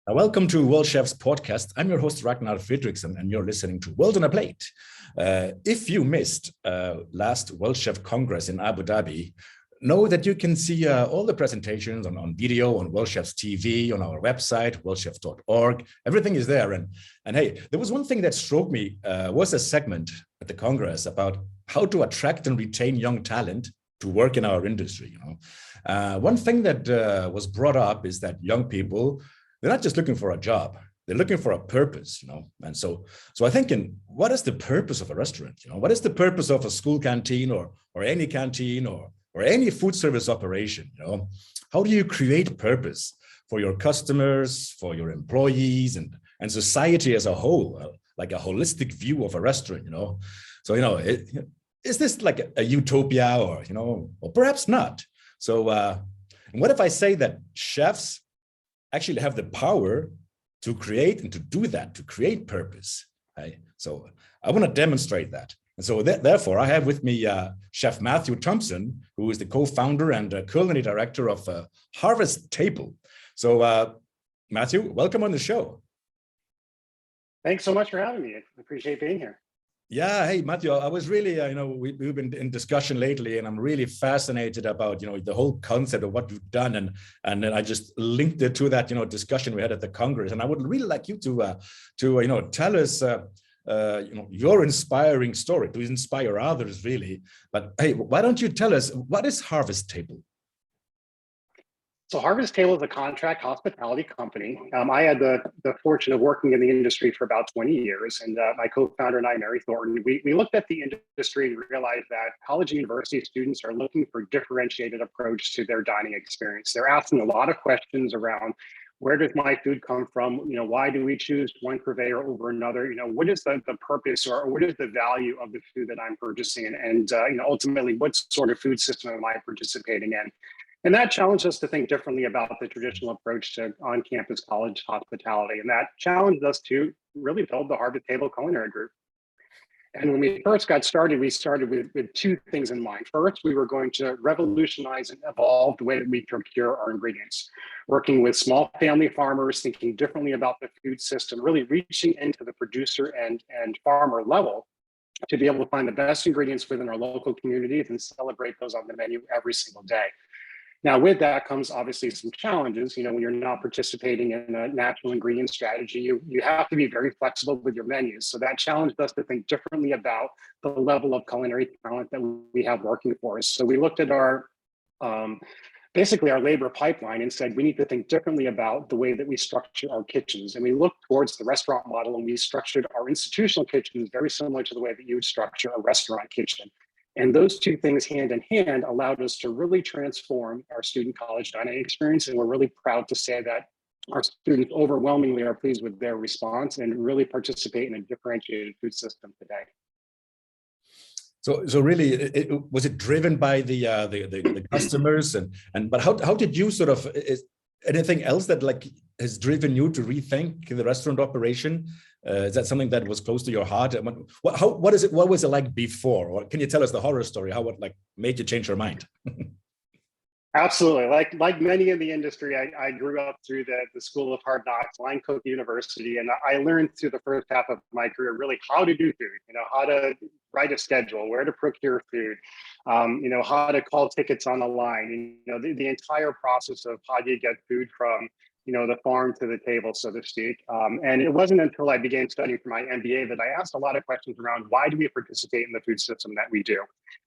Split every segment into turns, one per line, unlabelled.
Welcome to World Chef's podcast. I'm your host, Ragnar Fredriksson, and you're listening to World on a Plate. If you missed last World Chef Congress in Abu Dhabi, know that you can see all the presentations on video, on World Chef's TV, on our website, worldchef.org. Everything is there. And hey, there was one thing that struck me, was a segment at the Congress about how to attract and retain young talent to work in our industry. One thing that was brought up is that young people, they're not just looking for a job, they're looking for a purpose, And so I think what is the purpose of a restaurant? What is the purpose of a school canteen or any canteen or any food service operation? How do you create purpose for your customers, for your employees and society as a whole, like a holistic view of a restaurant, So, is this like a utopia or perhaps not? So what if I say that chefs actually have the power to create and to do that, to create purpose? Right? So I want to demonstrate that. And so therefore, I have with me Chef Matthew Thompson, who is the co-founder and culinary director of Harvest Table. So Matthew, welcome on the show.
Thanks so much for having me. I appreciate being here.
Yeah, hey Matthew, I was really, we've been in discussion lately, and I'm really fascinated about, the whole concept of what you've done, and then I just linked it to that, discussion we had at the Congress, and I would really like you to tell us, your inspiring story, to inspire others, really. But hey, why don't you tell us, what is Harvest Table?
So Harvest Table is a contract hospitality company. I had the fortune of working in the industry for about 20 years, and my co-founder and I, Mary Thornton, we looked at the industry and realized that college and university students are looking for differentiated approach to their dining experience. They're asking a lot of questions around, where does my food come from? Why do we choose one purveyor over another? What is the purpose or what is the value of the food that I'm purchasing? And ultimately, what sort of food system am I participating in? And that challenged us to think differently about the traditional approach to on-campus college hospitality. And that challenged us to really build the Harvest Table Culinary Group. And when we first got started, we started with two things in mind. First, we were going to revolutionize and evolve the way that we procure our ingredients, working with small family farmers, thinking differently about the food system, really reaching into the producer and farmer level to be able to find the best ingredients within our local communities and celebrate those on the menu every single day. Now, with that comes obviously some challenges. When you're not participating in a natural ingredient strategy, you have to be very flexible with your menus. So that challenged us to think differently about the level of culinary talent that we have working for us. So we looked at our basically our labor pipeline and said, we need to think differently about the way that we structure our kitchens. And we looked towards the restaurant model, and we structured our institutional kitchens very similar to the way that you would structure a restaurant kitchen. And those two things hand in hand allowed us to really transform our student college dining experience. And we're really proud to say that our students overwhelmingly are pleased with their response and really participate in a differentiated food system today.
So really, was it driven by the customers but how did you sort of, is anything else that has driven you to rethink the restaurant operation? Is that something that was close to your heart? What was it like before? Or can you tell us the horror story? How it made you change your mind?
Absolutely. Like many in the industry, I grew up through the School of Hard Knocks, Line Cook University, and I learned through the first half of my career really how to do food. How to write a schedule, where to procure food, how to call tickets on the line. The entire process of how do you get food from the farm to the table, so to speak. And it wasn't until I began studying for my MBA that I asked a lot of questions around, why do we participate in the food system that we do?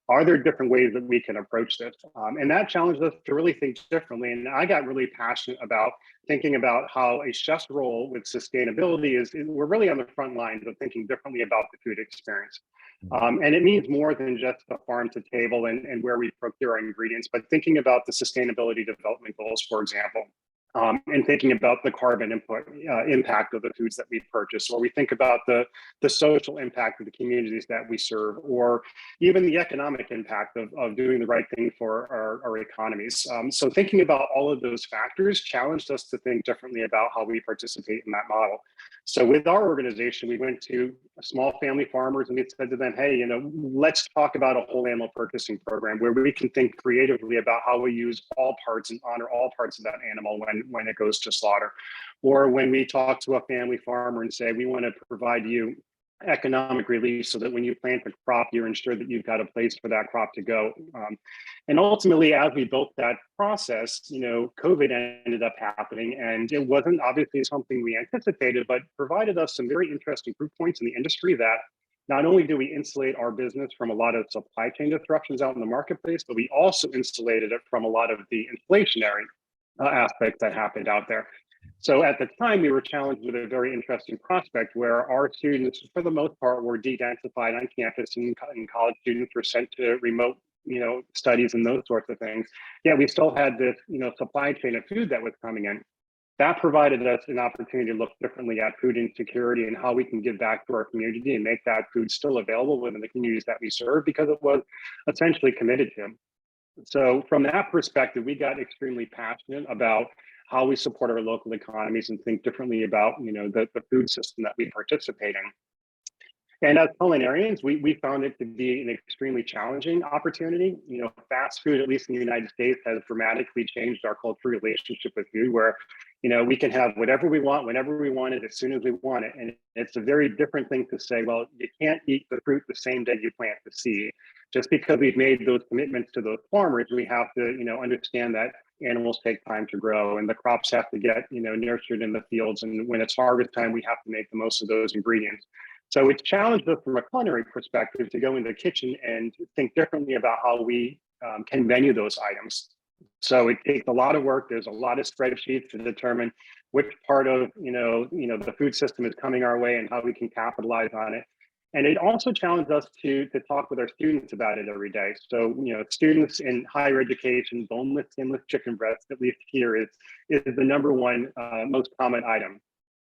Are there different ways that we can approach this? And that challenged us to really think differently. And I got really passionate about thinking about how a chef's role with sustainability is we're really on the front lines of thinking differently about the food experience. And it means more than just the farm to table and where we procure our ingredients, but thinking about the sustainability development goals, for example. And thinking about the carbon impact of the foods that we purchase, or we think about the social impact of the communities that we serve, or even the economic impact of doing the right thing for our economies. So thinking about all of those factors challenged us to think differently about how we participate in that model. So with our organization, we went to small family farmers and we said to them, hey, let's talk about a whole animal purchasing program where we can think creatively about how we use all parts and honor all parts of that animal when when it goes to slaughter. Or when we talk to a family farmer and say, we want to provide you economic relief so that when you plant a crop, you're ensured that you've got a place for that crop to go. And ultimately, as we built that process, COVID ended up happening, and it wasn't obviously something we anticipated, but provided us some very interesting proof points in the industry that not only do we insulate our business from a lot of supply chain disruptions out in the marketplace, but we also insulated it from a lot of the inflationary aspects that happened out there. So at the time, we were challenged with a very interesting prospect where our students, for the most part, were de-densified on campus, and college students were sent to remote, studies and those sorts of things. Yeah, we still had this, supply chain of food that was coming in. That provided us an opportunity to look differently at food insecurity and how we can give back to our community and make that food still available within the communities that we serve, because it was essentially committed to. So from that perspective, we got extremely passionate about how we support our local economies and think differently about, the food system that we participate in. And as culinarians, we found it to be an extremely challenging opportunity. Fast food, at least in the United States, has dramatically changed our cultural relationship with food, where, we can have whatever we want, whenever we want it, as soon as we want it. And it's a very different thing to say, well, you can't eat the fruit the same day you plant the seed. Just because we've made those commitments to those farmers, we have to, understand that animals take time to grow and the crops have to get, nurtured in the fields. And when it's harvest time, we have to make the most of those ingredients. So it's challenged us from a culinary perspective to go into the kitchen and think differently about how we can menu those items. So it takes a lot of work. There's a lot of spreadsheets to determine which part of the food system is coming our way and how we can capitalize on it. And it also challenged us to talk with our students about it every day. So, students in higher education, boneless, skinless chicken breast, at least here, is the number one most common item.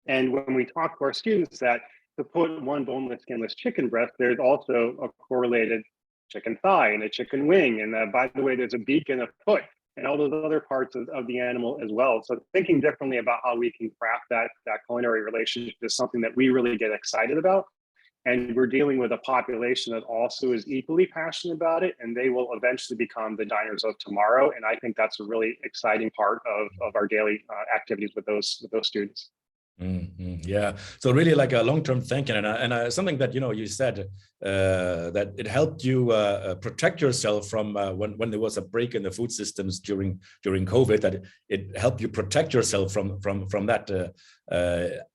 And when we talk to our students that to put one boneless, skinless chicken breast, there's also a correlated chicken thigh and a chicken wing. And by the way, there's a beak and a foot and all those other parts of the animal as well. So thinking differently about how we can craft that culinary relationship is something that we really get excited about. And we're dealing with a population that also is equally passionate about it, and they will eventually become the diners of tomorrow. And I think that's a really exciting part of our daily activities with those students.
Mm-hmm. Yeah, so really like a long-term thinking, and something that you said that it helped you protect yourself from when there was a break in the food systems during COVID, that it helped you protect yourself from that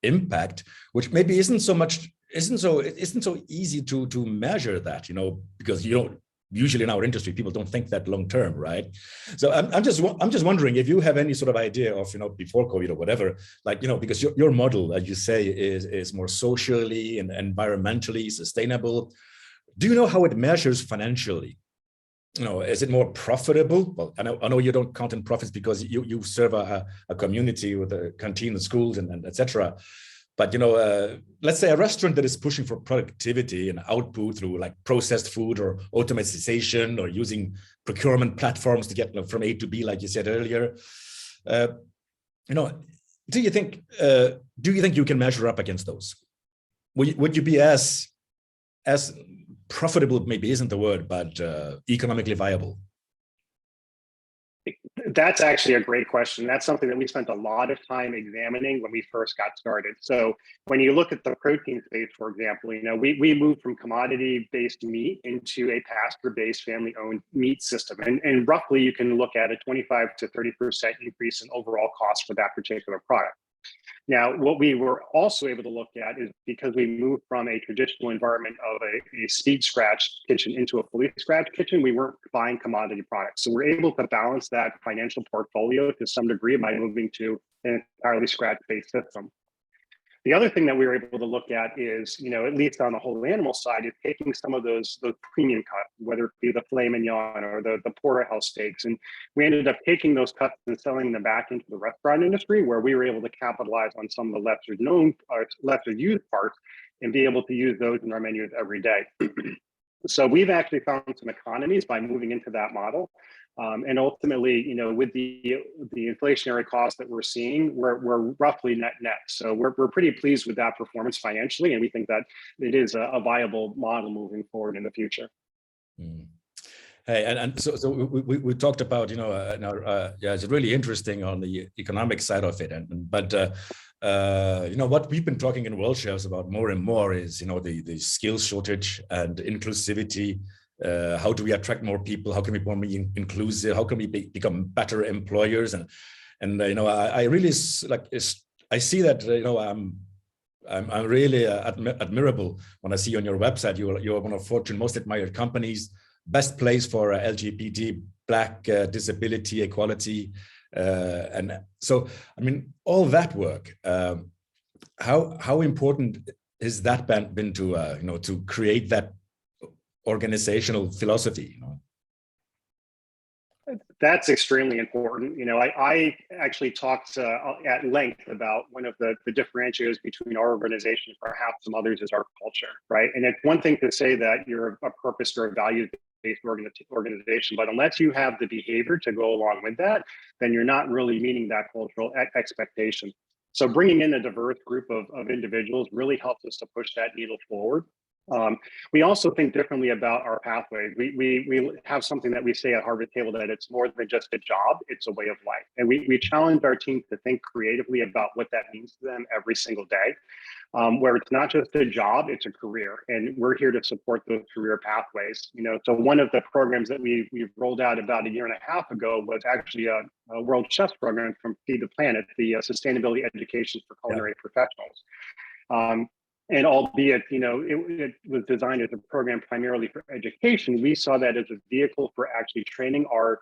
impact, which maybe isn't so easy to measure that, because usually in our industry, people don't think that long term, right? So I'm just wondering if you have any sort of idea of, before COVID or whatever, like, because your model, as you say, is more socially and environmentally sustainable. Do you know how it measures financially? Is it more profitable? Well, I know you don't count in profits because you serve a community with a canteen, and schools, and etc. But let's say a restaurant that is pushing for productivity and output through like processed food or automatization or using procurement platforms to get from A to B, like you said earlier. Do you think you can measure up against those? Would you be as profitable? Maybe isn't the word, but economically viable?
That's actually a great question. That's something that we spent a lot of time examining when we first got started. So when you look at the protein space, for example, we moved from commodity-based meat into a pasture-based family-owned meat system. And roughly you can look at a 25 to 30% increase in overall cost for that particular product. Now, what we were also able to look at is because we moved from a traditional environment of a speed scratch kitchen into a fully scratch kitchen, we weren't buying commodity products. So we're able to balance that financial portfolio to some degree by moving to an entirely scratch-based system. The other thing that we were able to look at is, at least on the whole animal side, is taking some of those premium cuts, whether it be the filet mignon or the porterhouse steaks. And we ended up taking those cuts and selling them back into the restaurant industry, where we were able to capitalize on some of the lesser known or lesser used parts and be able to use those in our menus every day. So we've actually found some economies by moving into that model. And ultimately, with the inflationary costs that we're seeing, we're roughly net. So we're pretty pleased with that performance financially, and we think that it is a viable model moving forward in the future.
Hey, and so we talked about, yeah, it's really interesting on the economic side of it, but what we've been talking in World Chefs about more and more is, the skills shortage and inclusivity. How do we attract more people? How can we be more inclusive? How can we become better employers? And I really I see that, I'm really admirable when I see on your website you're one of Fortune most admired companies, best place for LGBT, Black, disability equality, and so I mean all that work. How important has that been to to create that organizational philosophy?
That's extremely important. I actually talked at length about one of the differentiators between our organization and perhaps some others is our culture, right? And it's one thing to say that you're a purpose or a value-based organization, but unless you have the behavior to go along with that, then you're not really meeting that cultural expectation. So bringing in a diverse group of individuals really helps us to push that needle forward. We also think differently about our pathways. We have something that we say at Harvest Table, that it's more than just a job, it's a way of life. And we challenge our team to think creatively about what that means to them every single day, where it's not just a job, it's a career. And we're here to support those career pathways. So one of the programs that we've rolled out about a year and a half ago was actually a World Chefs program from Feed the Planet, the Sustainability Education for Culinary Professionals. And albeit, it was designed as a program primarily for education, we saw that as a vehicle for actually training our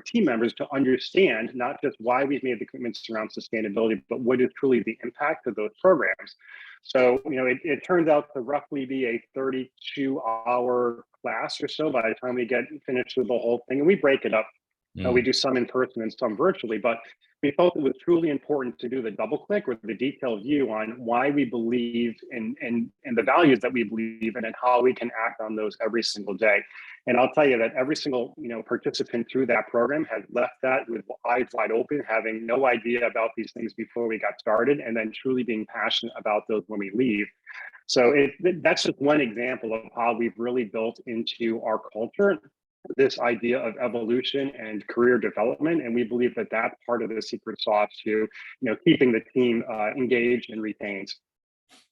team members to understand not just why we've made the commitments around sustainability, but what is truly the impact of those programs. So, it turns out to roughly be a 32-hour class or so by the time we get finished with the whole thing. And we break it up. We do some in person and some virtually, but we felt it was truly important to do the double click or the detailed view on why we believe in the values that we believe in and how we can act on those every single day. And I'll tell you that every single participant through that program has left that with eyes wide open, having no idea about these things before we got started, and then truly being passionate about those when we leave. So that's just one example of how we've really built into our culture this idea of evolution and career development, and we believe that that's part of the secret sauce to keeping the team engaged and retained.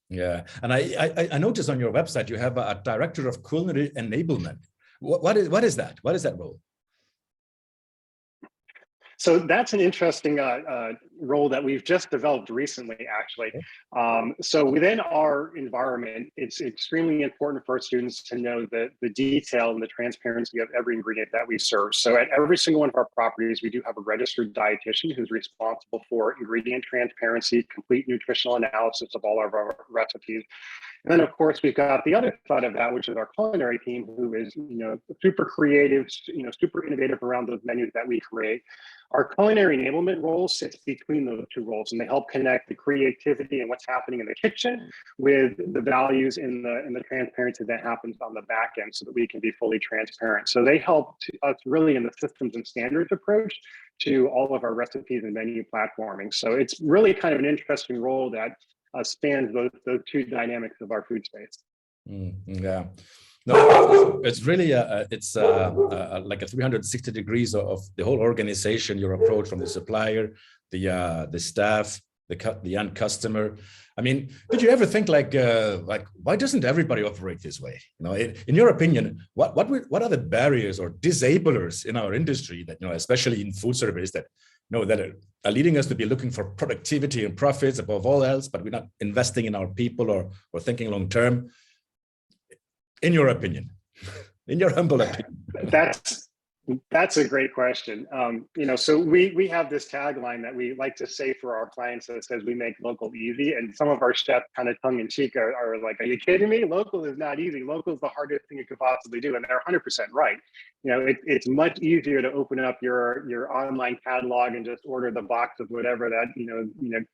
Yeah, and I noticed on your website you have a director of culinary enablement. What is that? What is that role?
So that's an interesting role that we've just developed recently, actually. So within our environment, it's extremely important for our students to know the detail and the transparency of every ingredient that we serve. So at every single one of our properties, we do have a registered dietitian who's responsible for ingredient transparency, complete nutritional analysis of all of our recipes. And then, of course, we've got the other side of that, which is our culinary team, who is, super creative, super innovative around those menus that we create. Our culinary enablement role sits between those two roles, and they help connect the creativity and what's happening in the kitchen with the values in the transparency that happens on the back end, so that we can be fully transparent. So they help us really in the systems and standards approach to all of our recipes and menu platforming. So it's really kind of an interesting role that spans those two dynamics of our food space.
Yeah, no, it's really like a 360 degrees of the whole organization. Your approach from the supplier, the staff, the end customer. I mean, did you ever think like why doesn't everybody operate this way? In your opinion, what are the barriers or disablers in our industry that especially in food service that that are leading us to be looking for productivity and profits above all else, but we're not investing in our people or thinking long term? In your opinion, in your humble opinion.
That's a great question. So we have this tagline that we like to say for our clients that says we make local easy. And some of our chefs kind of tongue in cheek are like, are you kidding me? Local is not easy. Local is the hardest thing you could possibly do. And they're 100% right. It's much easier to open up your online catalog and just order the box of whatever that,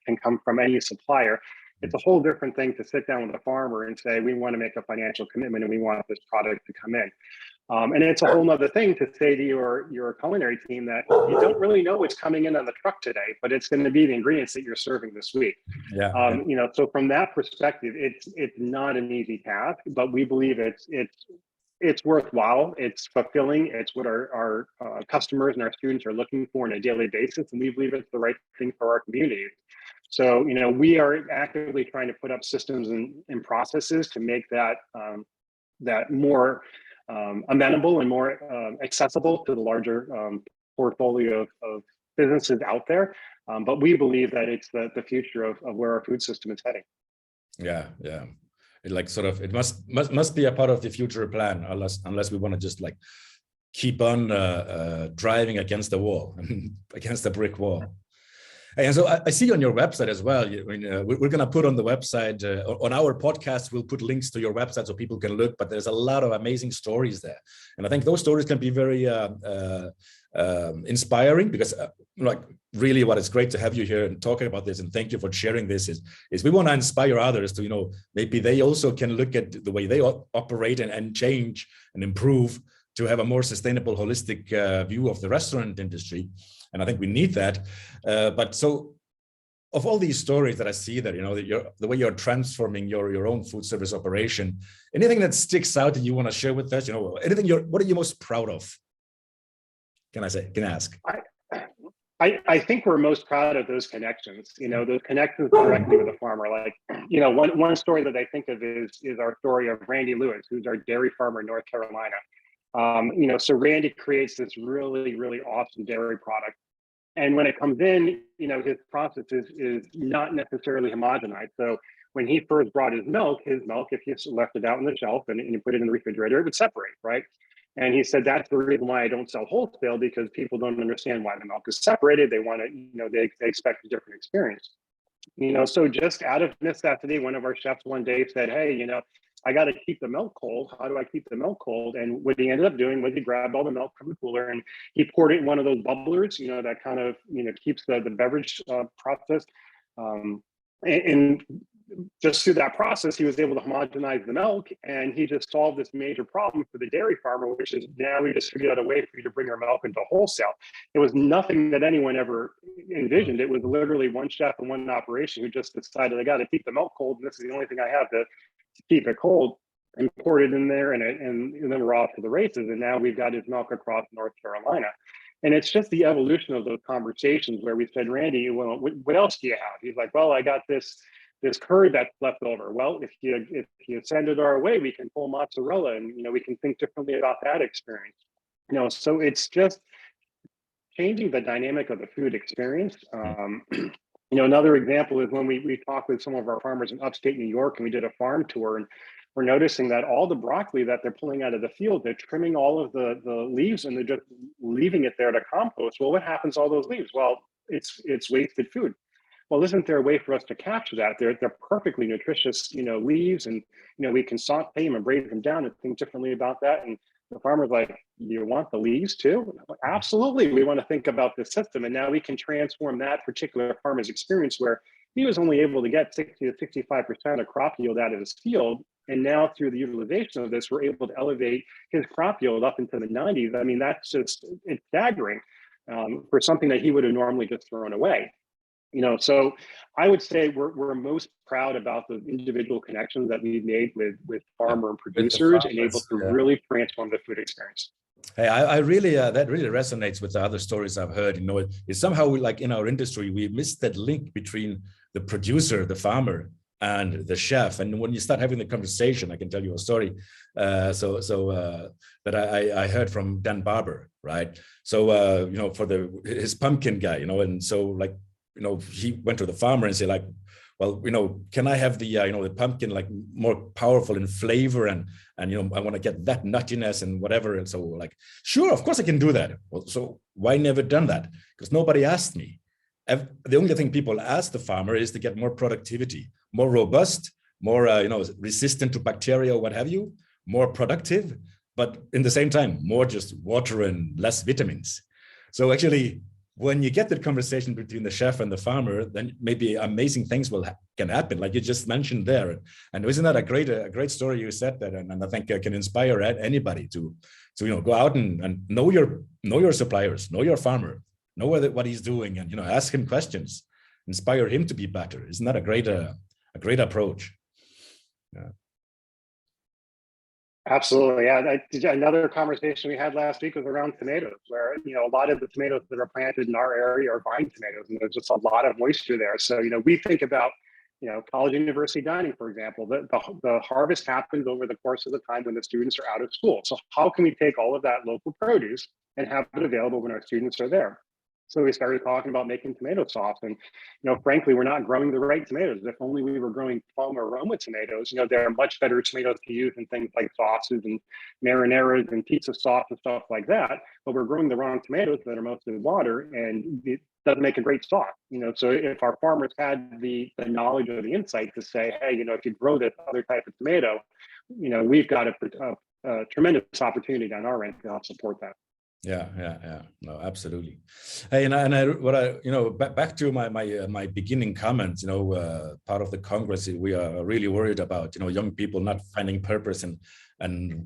can come from any supplier. It's a whole different thing to sit down with a farmer and say, we want to make a financial commitment and we want this product to come in. And it's a whole other thing to say to your culinary team that you don't really know what's coming in on the truck today, but it's going to be the ingredients that you're serving this week. So from that perspective, it's not an easy task, but we believe it's it's worthwhile, it's fulfilling, it's what our customers and our students are looking for on a daily basis, and we believe it's the right thing for our community. So, we are actively trying to put up systems and processes to make that that more amenable and more accessible to the larger portfolio of businesses out there. But we believe that it's the future of where our food system is heading.
Yeah, yeah. It must be a part of the future plan, unless we want to just like keep on driving against the wall, against the brick wall. And so I see on your website as well, we're going to put on the website, on our podcast, we'll put links to your website so people can look, but there's a lot of amazing stories there. And I think those stories can be very inspiring, because really what is great to have you here and talking about this, and thank you for sharing this, is we want to inspire others to, maybe they also can look at the way they operate and change and improve to have a more sustainable, holistic view of the restaurant industry. And I think we need that. But so of all these stories that I see that, the way you're transforming your own food service operation, anything that sticks out that you want to share with us, what are you most proud of? Can I ask?
I think we're most proud of those connections, those connections directly with the farmer. Like, one story that I think of is our story of Randy Lewis, who's our dairy farmer in North Carolina. So Randy creates this really, really awesome dairy product. And when it comes in, his process is not necessarily homogenized. So when he first brought his milk, if you left it out on the shelf and you put it in the refrigerator, it would separate, right? And he said, that's the reason why I don't sell wholesale, because people don't understand why the milk is separated. They want to, they expect a different experience. So just out of necessity, one of our chefs one day said, hey, I got to keep the milk cold. How do I keep the milk cold? And what he ended up doing was he grabbed all the milk from the cooler and he poured it in one of those bubblers, that kind of, keeps the beverage process. And just through that process, he was able to homogenize the milk, and he just solved this major problem for the dairy farmer, which is now we just figured out a way for you to bring our milk into wholesale. It was nothing that anyone ever envisioned. It was literally one chef and one operation who just decided, I got to keep the milk cold, and this is the only thing I have to keep it cold, and poured it in there, and then we're off to the races. And now we've got his milk across North Carolina. And it's just the evolution of those conversations where we said, Randy, well, what else do you have? He's like, well, I got this curry that's left over. Well, if you send it our way, we can pull mozzarella, and we can think differently about that experience. So it's just changing the dynamic of the food experience. Another example is when we talked with some of our farmers in upstate New York, and we did a farm tour, and we're noticing that all the broccoli that they're pulling out of the field, they're trimming all of the leaves and they're just leaving it there to compost. Well, what happens to all those leaves? Well, it's wasted food. Well, isn't there a way for us to capture that? They're perfectly nutritious, leaves, and we can saute them and braid them down and think differently about that. And the farmer's like, you want the leaves too? Absolutely, we want to think about this system. And now we can transform that particular farmer's experience where he was only able to get 60 to 65% of crop yield out of his field. And now through the utilization of this, we're able to elevate his crop yield up into the 90s. I mean, it's staggering for something that he would have normally just thrown away. So I would say we're most proud about the individual connections that we've made with farmer and producers and able to really transform the food experience.
Hey, I really, that really resonates with the other stories I've heard. It's somehow like in our industry, we missed that link between the producer, the farmer, and the chef. And when you start having the conversation, I can tell you a story. That I heard from Dan Barber, right? So, for his pumpkin guy, and so he went to the farmer and said like, well, can I have the pumpkin like more powerful in flavor and I want to get that nuttiness and whatever. And so like, sure, of course I can do that. Well, so why never done that? Because nobody asked me. The only thing people ask the farmer is to get more productivity, more robust, more resistant to bacteria or what have you, more productive, but in the same time, more just water and less vitamins. So actually, when you get that conversation between the chef and the farmer, then maybe amazing things can happen, like you just mentioned there. And isn't that a great story you said that? And I think it can inspire anybody to go out and know your suppliers, know your farmer, know what he's doing, and ask him questions, inspire him to be better. Isn't that a great approach? Yeah.
Absolutely. Yeah. Another conversation we had last week was around tomatoes, where, a lot of the tomatoes that are planted in our area are vine tomatoes, and there's just a lot of moisture there. So, we think about, college university dining, for example, the harvest happens over the course of the time when the students are out of school. So how can we take all of that local produce and have it available when our students are there? So we started talking about making tomato sauce, and frankly, we're not growing the right tomatoes. If only we were growing plum or Roma tomatoes, they're much better tomatoes to use in things like sauces and marinaras and pizza sauce and stuff like that. But we're growing the wrong tomatoes that are mostly water, and it doesn't make a great sauce. So if our farmers had the knowledge or the insight to say, hey, if you grow this other type of tomato, we've got a tremendous opportunity on our end to help support that.
Yeah. No, absolutely. Hey, back to my beginning comments. Part of the Congress, we are really worried about young people not finding purpose and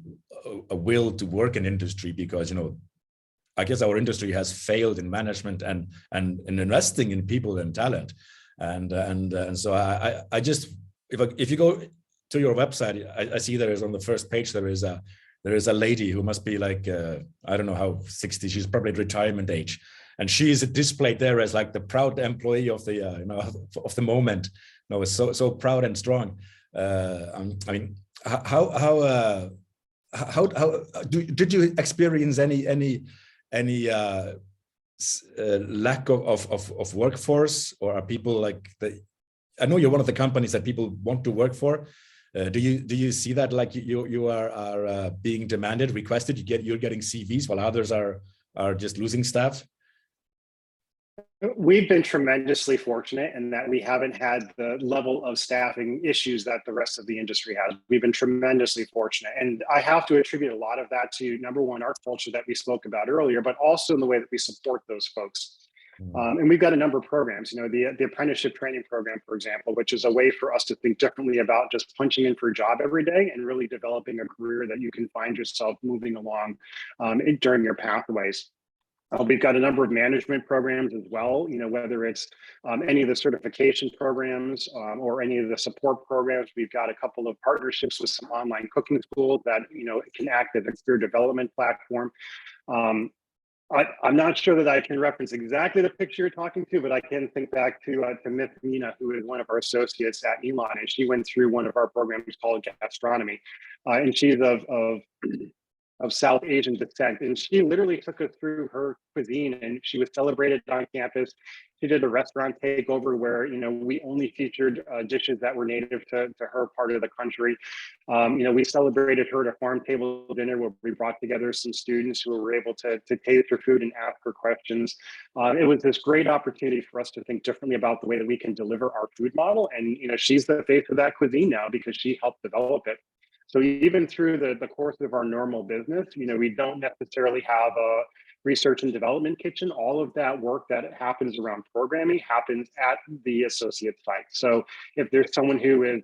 a will to work in industry, because I guess our industry has failed in management and in investing in people and talent, and so I just, if you go to your website, I see there is on the first page there is a lady who must be like, I don't know how, 60, she's probably at retirement age. And she is displayed there as like the proud employee of the, of the moment. It's so proud and strong. I mean, how did you experience any lack of workforce, or are people like I know you're one of the companies that people want to work for. Do you see that, like you are being demanded, requested? You're getting CVs while others are just losing staff?
We've been tremendously fortunate in that we haven't had the level of staffing issues that the rest of the industry has. We've been tremendously fortunate. And I have to attribute a lot of that to, number one, our culture that we spoke about earlier, but also in the way that we support those folks. And we've got a number of programs, the apprenticeship training program, for example, which is a way for us to think differently about just punching in for a job every day and really developing a career that you can find yourself moving along during your pathways. We've got a number of management programs as well, whether it's any of the certification programs or any of the support programs. We've got a couple of partnerships with some online cooking schools that, can act as a career development platform. I'm not sure that I can reference exactly the picture you're talking to, but I can think back to Miss Mina, who is one of our associates at Elon, and she went through one of our programs called gastronomy, and she's of South Asian descent, and she literally took us through her cuisine, and she was celebrated on campus. She did a restaurant takeover where we only featured dishes that were native to her part of the country. We celebrated her at a farm table dinner where we brought together some students who were able to taste her food and ask her questions. It was this great opportunity for us to think differently about the way that we can deliver our food model, and she's the face of that cuisine now because she helped develop it. So even through the course of our normal business, we don't necessarily have a research and development kitchen. All of that work that happens around programming happens at the associate site. So if there's someone who is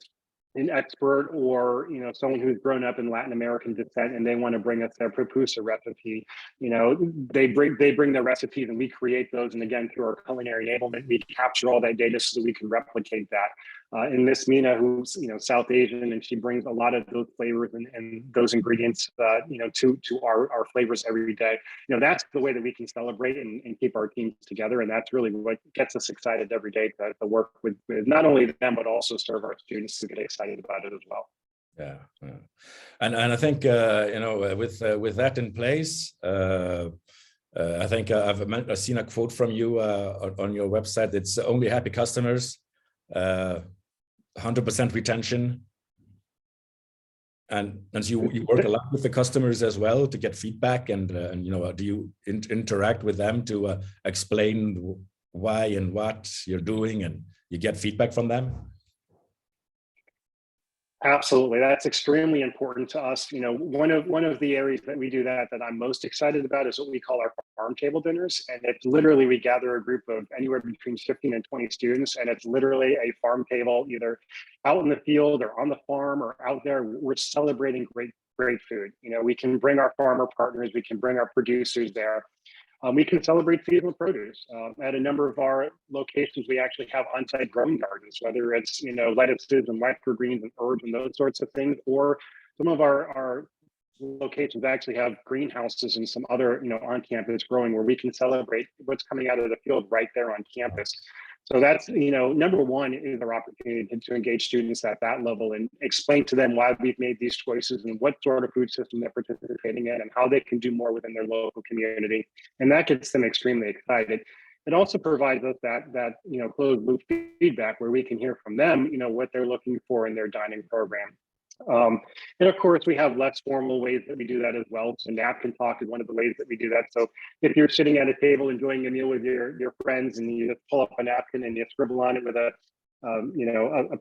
an expert or someone who's grown up in Latin American descent and they want to bring us their pupusa recipe, they bring their recipes and we create those. And again, through our culinary enablement, we capture all that data so that we can replicate that. And Miss Mina, who's South Asian, and she brings a lot of those flavors and those ingredients to our flavors every day. That's the way that we can celebrate and keep our teams together, and that's really what gets us excited every day to work with not only them but also serve our students to get excited about it as well.
Yeah. And I think with that in place, I think I've seen a quote from you on your website. It's only happy customers. 100% retention, and you work a lot with the customers as well to get feedback, and do you interact with them to explain why and what you're doing, and you get feedback from them?
Absolutely. That's extremely important to us. One of the areas that we do that I'm most excited about is what we call our farm table dinners. And it's literally, we gather a group of anywhere between 15 and 20 students, and it's literally a farm table, either out in the field or on the farm or out there. We're celebrating great food. We can bring our farmer partners, we can bring our producers there. We can celebrate seasonal produce. At a number of our locations, we actually have on-site growing gardens, whether it's lettuces and microgreens and herbs and those sorts of things, or some of our locations actually have greenhouses and some other, on campus growing where we can celebrate what's coming out of the field right there on campus. So that's, number one is our opportunity to engage students at that level and explain to them why we've made these choices and what sort of food system they're participating in and how they can do more within their local community. And that gets them extremely excited. It also provides us that closed loop feedback where we can hear from them, what they're looking for in their dining program. And of course, we have less formal ways that we do that as well. So napkin talk is one of the ways that we do that. So if you're sitting at a table enjoying a meal with your friends and you just pull up a napkin and you scribble on it with a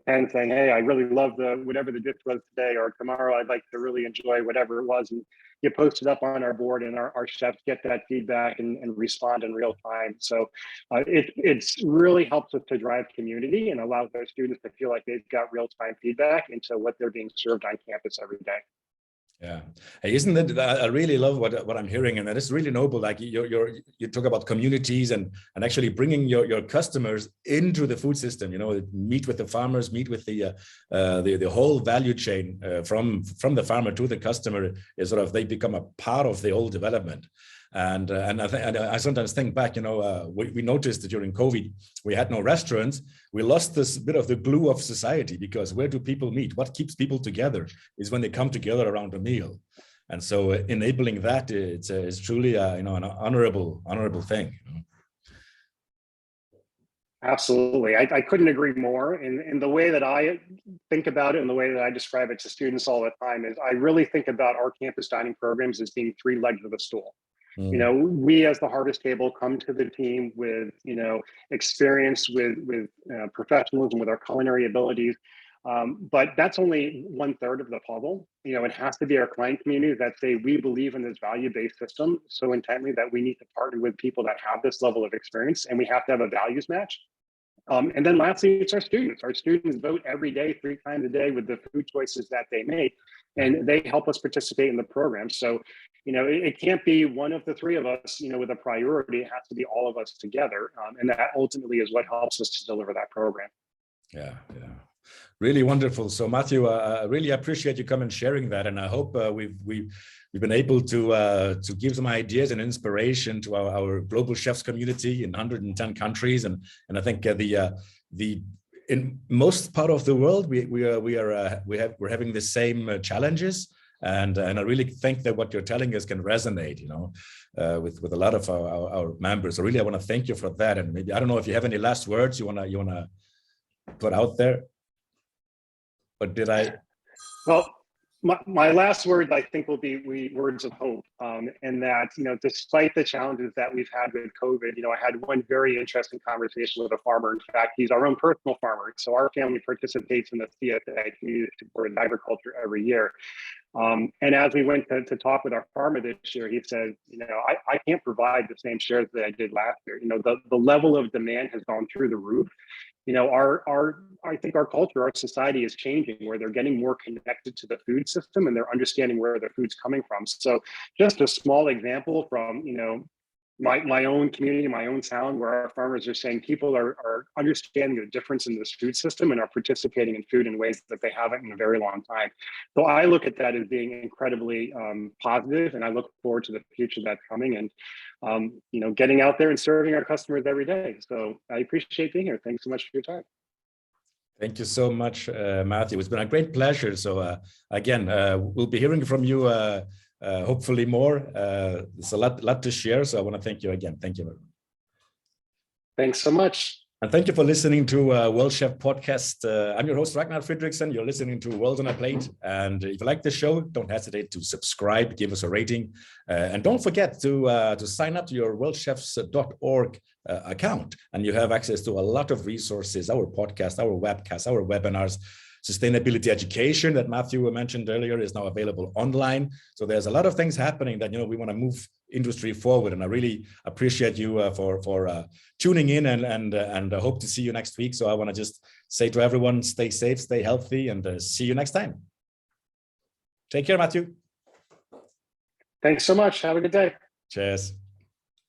pen saying, hey, I really love whatever the dish was today, or tomorrow I'd like to really enjoy whatever it was. And you post it up on our board and our chefs get that feedback and respond in real time. So it's really helps us to drive community and allows our students to feel like they've got real-time feedback into what they're being served on campus every day.
Yeah, hey, isn't it? I really love what I'm hearing, and that is really noble. Like you talk about communities and actually bringing your customers into the food system. Meet with the farmers, meet with the whole value chain from the farmer to the customer. Is sort of they become a part of the whole development. And I sometimes think back, we noticed that during COVID, we had no restaurants. We lost this bit of the glue of society, because where do people meet? What keeps people together is when they come together around a meal. And so enabling that, it's truly an honorable thing.
Absolutely. I couldn't agree more. And the way that I think about it and the way that I describe it to students all the time is I really think about our campus dining programs as being three legs of a stool. We as the Harvest Table come to the team with, experience, with professionalism, with our culinary abilities. But that's only 1/3 of the puzzle. It has to be our client community that say, we believe in this value-based system so intently that we need to partner with people that have this level of experience, and we have to have a values match. And then lastly, it's our students. Our students vote every day, 3 times a day, with the food choices that they make, and they help us participate in the program. So, it can't be one of the three of us, with a priority. It has to be all of us together. And that ultimately is what helps us to deliver that program.
Yeah. Really wonderful. So Matthew, I really appreciate you coming and sharing that, and I hope we've been able to give some ideas and inspiration to our global chefs community in 110 countries, and I think in most part of the world we're having the same challenges, and I really think that what you're telling us can resonate, with a lot of our members. So really, I want to thank you for that, and maybe I don't know if you have any last words you wanna put out there. But did I?
Well, my last words, I think, will be words of hope, and that, despite the challenges that we've had with COVID, I had one very interesting conversation with a farmer. In fact, he's our own personal farmer. So our family participates in the CSA, Community Supported Agriculture, every year. And as we went to talk with our farmer this year, he said, I can't provide the same shares that I did last year. The level of demand has gone through the roof. I think our culture, our society is changing, where they're getting more connected to the food system and they're understanding where their food's coming from. So just a small example from, my own community, my own town, where our farmers are saying people are understanding the difference in this food system and are participating in food in ways that they haven't in a very long time. So I look at that as being incredibly positive, and I look forward to the future that's coming, and getting out there and serving our customers every day. So I appreciate being here. Thanks so much for your time.
Thank you so much, Matthew. It's been a great pleasure. So again, we'll be hearing from you hopefully more. There's a lot to share. So I want to thank you again. Thank you.
Thanks so much.
And thank you for listening to World Chef Podcast. I'm your host, Ragnar Fredriksson. You're listening to World on a Plate. And if you like the show, don't hesitate to subscribe, give us a rating. And don't forget to sign up to your worldchefs.org account. And you have access to a lot of resources, our podcast, our webcasts, our webinars. Sustainability education that Matthew mentioned earlier is now available online. So there's a lot of things happening that, we want to move industry forward. And I really appreciate you for tuning in, and I hope to see you next week. So I want to just say to everyone, stay safe, stay healthy, and see you next time. Take care, Matthew.
Thanks so much. Have a good day.
Cheers.